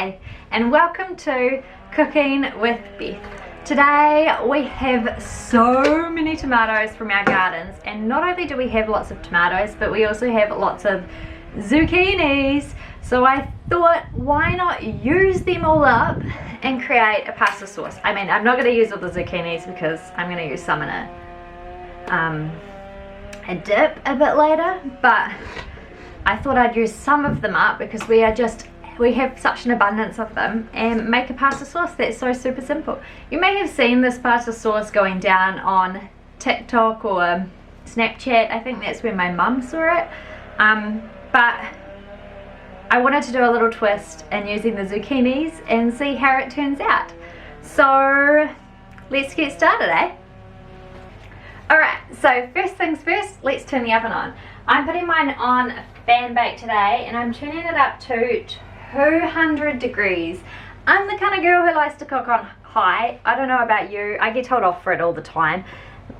Hi, and welcome to Cooking with Beth. Today we have so many tomatoes from our gardens, and not only do we have lots of tomatoes, but we also have lots of zucchinis. So I thought, why not use them all up and create a pasta sauce? I mean, I'm not going to use all the zucchinis because I'm going to use some in a dip a bit later, but I thought I'd use some of them up because we have such an abundance of them, and make a pasta sauce that's so super simple. You may have seen this pasta sauce going down on TikTok or Snapchat. I think that's where my mum saw it, but I wanted to do a little twist in using the zucchinis and see how it turns out. So let's get started, eh? Alright, so first things first, let's turn the oven on. I'm putting mine on fan bake today, and I'm turning it up to 200 degrees. I'm the kind of girl who likes to cook on high. I don't know about you, I get told off for it all the time.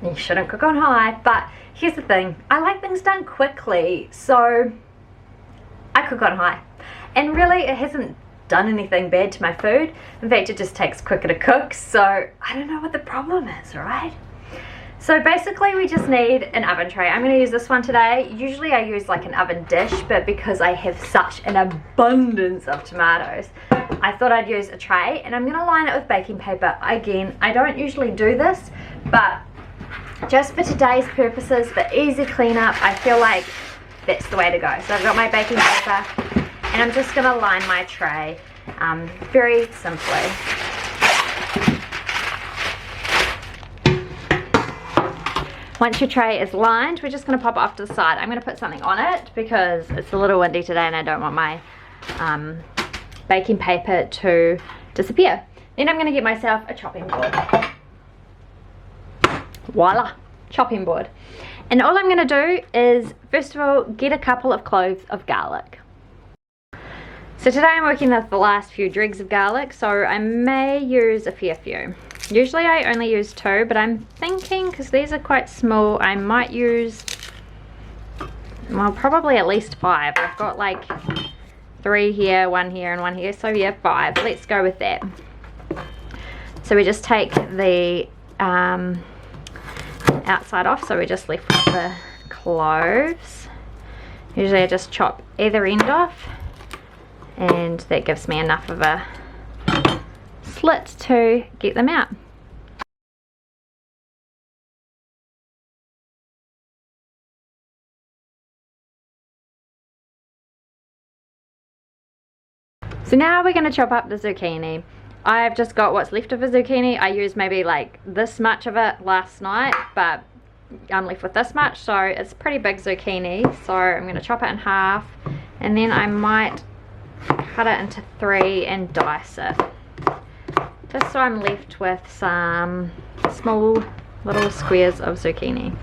You shouldn't cook on high, but here's the thing, I like things done quickly, so I cook on high. And really, it hasn't done anything bad to my food. In fact, it just takes quicker to cook, so I don't know what the problem is, right? So basically we just need an oven tray. I'm going to use this one today. Usually I use like an oven dish, but because I have such an abundance of tomatoes, I thought I'd use a tray, and I'm going to line it with baking paper. Again, I don't usually do this, but just for today's purposes, for easy cleanup, I feel like that's the way to go. So I've got my baking paper, and I'm just going to line my tray very simply. Once your tray is lined, we're just going to pop it off to the side. I'm going to put something on it because it's a little windy today and I don't want my baking paper to disappear. Then I'm going to get myself a chopping board. Voila, chopping board. And all I'm going to do is, first of all, get a couple of cloves of garlic. So today I'm working with the last few dregs of garlic, so I may use a fair few. Usually I only use 2, but I'm thinking, because these are quite small, I might use, well, probably at least 5. I've got like 3 here, 1 here, and 1 here, so yeah, 5. Let's go with that. So we just take the outside off, so we're just left with the cloves. Usually I just chop either end off, and that gives me enough of a slit to get them out. So now we're going to chop up the zucchini. I've just got what's left of a zucchini. I used maybe like this much of it last night, but I'm left with this much, so it's pretty big zucchini. So I'm going to chop it in half, and then I might cut it into 3 and dice it, just so I'm left with some small little squares of zucchini.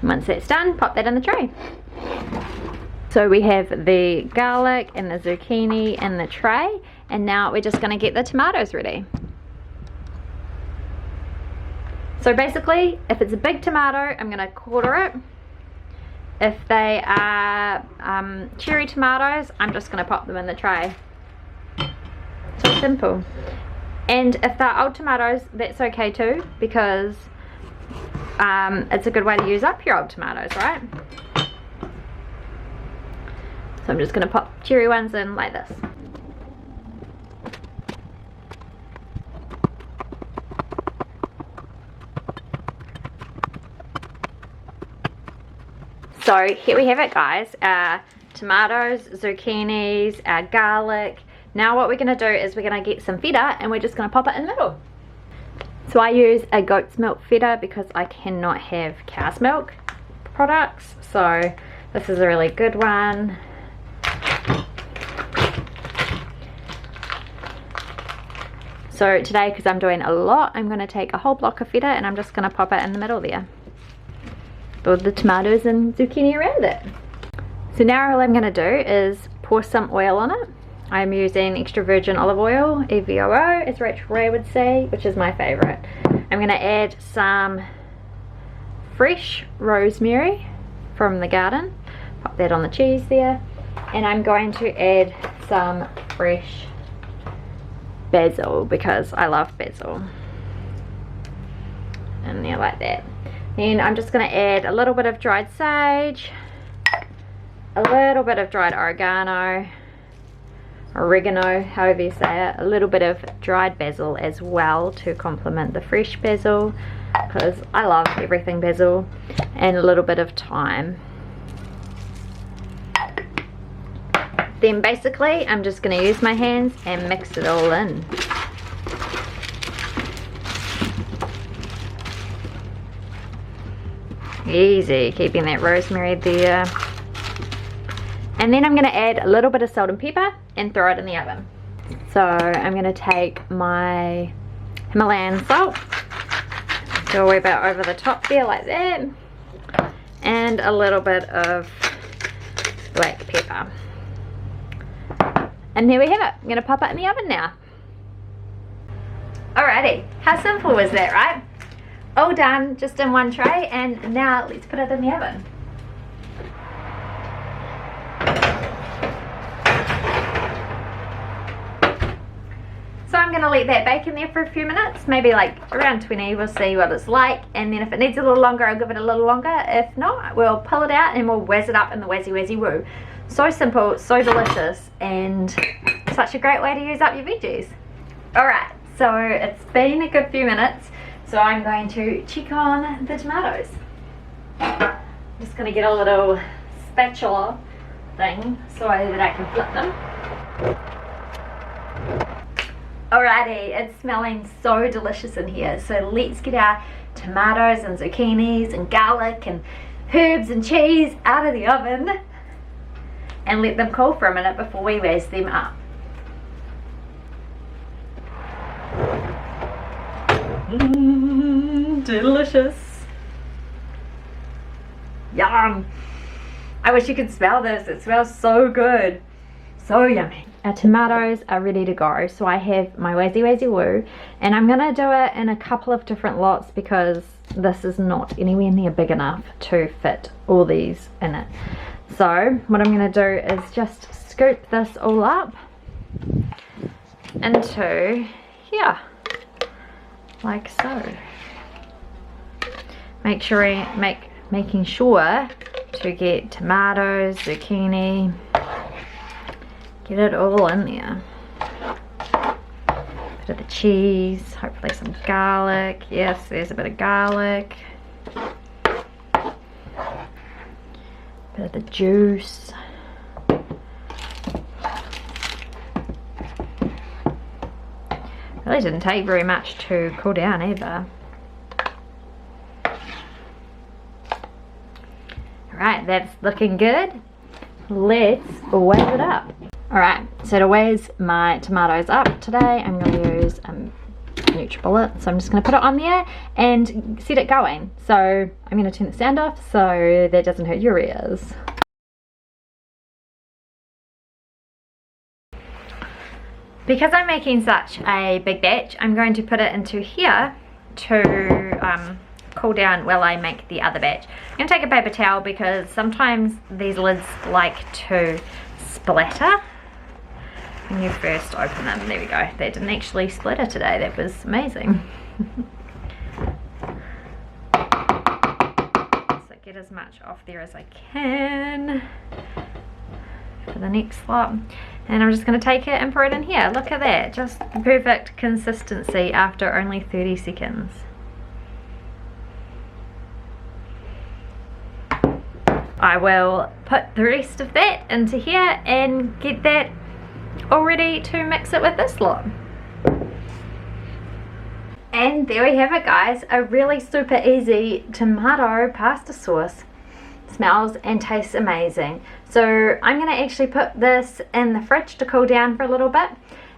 Once that's done, pop that in the tray. So we have the garlic and the zucchini in the tray, and now we're just going to get the tomatoes ready. So basically, if it's a big tomato, I'm going to quarter it. If they are cherry tomatoes, I'm just going to pop them in the tray. So simple. And if they're old tomatoes, that's okay too, because it's a good way to use up your old tomatoes, right? So I'm just going to pop cherry ones in like this. So here we have it, guys, our tomatoes, zucchinis, our garlic. Now what we're going to do is we're going to get some feta, and we're just going to pop it in the middle. So I use a goat's milk feta because I cannot have cow's milk products, so this is a really good one. So today, because I'm doing a lot, I'm going to take a whole block of feta and I'm just going to pop it in the middle there, with the tomatoes and zucchini around it. So now all I'm going to do is pour some oil on it, I'm using extra virgin olive oil, EVOO, as Rachel Ray would say, which is my favorite. I'm going to add some fresh rosemary from the garden. Pop that on the cheese there. And I'm going to add some fresh basil because I love basil. And there, like that. Then I'm just going to add a little bit of dried sage, a little bit of dried oregano, however you say it, a little bit of dried basil as well to complement the fresh basil because I love everything basil, and a little bit of thyme. Then basically I'm just going to use my hands and mix it all in. Easy, keeping that rosemary there. And then I'm going to add a little bit of salt and pepper and throw it in the oven. So I'm going to take my Himalayan salt, go about over the top there like that, and a little bit of black pepper. And there we have it. I'm going to pop it in the oven now. Alrighty, how simple was that, right? All done, just in one tray, and now let's put it in the oven. So I'm going to let that bake in there for a few minutes, maybe like around 20, we'll see what it's like, and then if it needs a little longer, I'll give it a little longer. If not, we'll pull it out and we'll whiz it up in the Wazzy Wazzy Woo. So simple, so delicious, and such a great way to use up your veggies. Alright, so it's been a good few minutes, so I'm going to check on the tomatoes. I'm just going to get a little spatula thing so that I can flip them. Alrighty, it's smelling so delicious in here, so let's get our tomatoes and zucchinis and garlic and herbs and cheese out of the oven and let them cool for a minute before we whiz them up. Delicious. Yum. I wish you could smell this. It smells so good. So yummy. Our tomatoes are ready to go. So I have my Wazzy Wazzy Woo, and I'm going to do it in a couple of different lots because this is not anywhere near big enough to fit all these in it. So what I'm going to do is just scoop this all up into here, like so. Making sure to get tomatoes, zucchini, get it all in there. Bit of the cheese, hopefully some garlic. Yes, there's a bit of garlic. Bit of the juice. Really didn't take very much to cool down either. Alright, that's looking good. Let's whiz it up. Alright, so to whiz my tomatoes up today, I'm going to use NutriBullet. So I'm just going to put it on there and set it going. So I'm going to turn the sound off so that doesn't hurt your ears. Because I'm making such a big batch, I'm going to put it into here to cool down while I make the other batch. I'm going to take a paper towel because sometimes these lids like to splatter when you first open them. There we go. They didn't actually splatter today. That was amazing. So get as much off there as I can for the next lot. And I'm just going to take it and pour it in here. Look at that. Just perfect consistency after only 30 seconds. I will put the rest of that into here and get that all ready to mix it with this lot. And there we have it, guys. A really super easy tomato pasta sauce. Smells and tastes amazing. So I'm going to actually put this in the fridge to cool down for a little bit.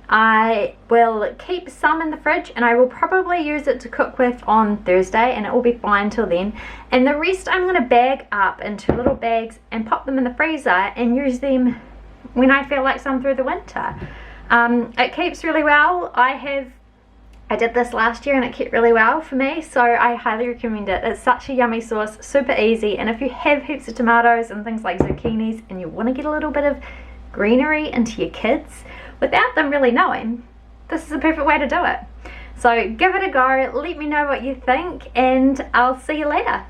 I will keep some in the fridge and I will probably use it to cook with on Thursday, and it will be fine till then. And the rest I'm going to bag up into little bags and pop them in the freezer and use them when I feel like some through the winter. It keeps really well. I did this last year and it kept really well for me, so I highly recommend it. It's such a yummy sauce, super easy, and if you have heaps of tomatoes and things like zucchinis and you want to get a little bit of greenery into your kids without them really knowing, this is a perfect way to do it. So give it a go, let me know what you think, and I'll see you later.